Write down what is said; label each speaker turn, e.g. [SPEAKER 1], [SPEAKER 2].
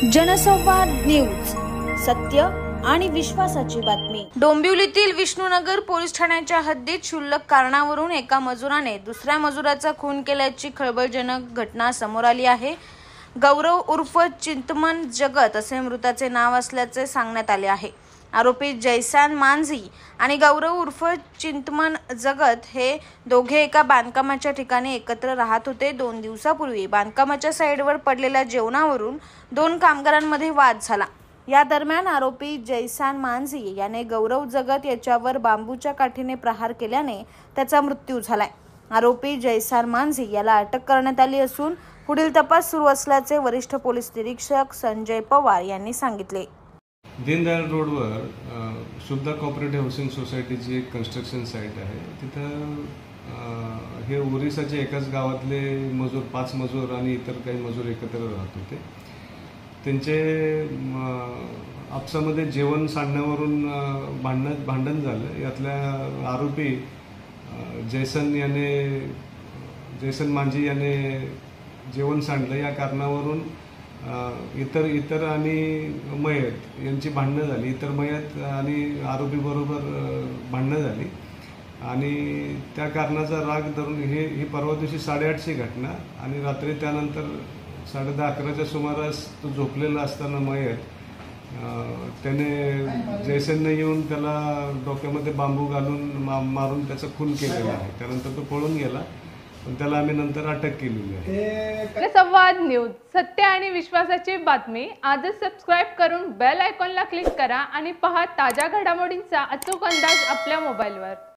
[SPEAKER 1] जनसंवाद न्यूज, सत्य आणि विश्वासाची बातमी। डोंबिवलीतील विष्णुनगर पोलीस ठाण्याच्या हद्दीत क्षुल्लक कारणावरून एका मजुराने दुसऱ्या मजुराचा खून केल्याची खळबळजनक घटना समोर आली आहे। गौरव उर्फ चिंतमन जगत असे मृताचे नाव असल्याचे सांगण्यात आले आहे। आरोपी जयसान मांझी आणि गौरव उर्फ चिंतमन जगत हे दोघे एका बांधकामाच्या ठिकाणी एकत्र राहत होते। 2 दिवसापूर्वी बांधकामाच्या साईडवर पडलेल्या जेवणावरून 2 कामगारांमध्ये वाद झाला। या दरम्यान आरोपी जयसान मांझी याने गौरव जगत याच्यावर बांबूच्या काठीने प्रहार केल्याने त्याचा मृत्यू झालाय। आरोपी जयसान मांझी याला अटक करण्यात आली असून पुढील तपास सुरू असल्याचे वरिष्ठ पोलीस निरीक्षक संजय पवार यांनी सांगितले।
[SPEAKER 2] दीनदयाल रोडवर शुद्धा कोऑपरेटिव्ह हाऊसिंग सोसायटीची एक कन्स्ट्रक्शन साईट आहे। तिथं हे ओरिसाचे एकाच गावातले मजूर 5 मजूर आणि इतर काही मजूर एकत्र राहत होते। त्यांचे आपसामध्ये जेवण सांडण्यावरून भांडण झालं। यातल्या आरोपी जयसन मांझी याने जेवण सांडलं। या कारणावरून इतर आणि मयत यांची भांडणं झाली। इतर मयत आणि आरोपी बरोबर भांडणं झाली आणि त्या कारणाचा राग धरून ही परवा दिवशी 8:30ची घटना आणि रात्री त्यानंतर 10:30-11च्या सुमारास तो झोपलेला असताना मयत त्याने जयसेनने येऊन त्याला डोक्यामध्ये बांबू घालून मारून त्याचा खून केलेला आहे। त्यानंतर तो पळून गेला, पण त्याला आम्ही नंतर अटक केलेली आहे।
[SPEAKER 3] जनसंवाद न्यूज, सत्य आणि विश्वासाची बातमी। आजच सबस्क्राइब करून बेल आयकॉनला क्लिक करा आणि पहा ताज्या घडामोडींचा अचूक अंदाज आपल्या मोबाईलवर।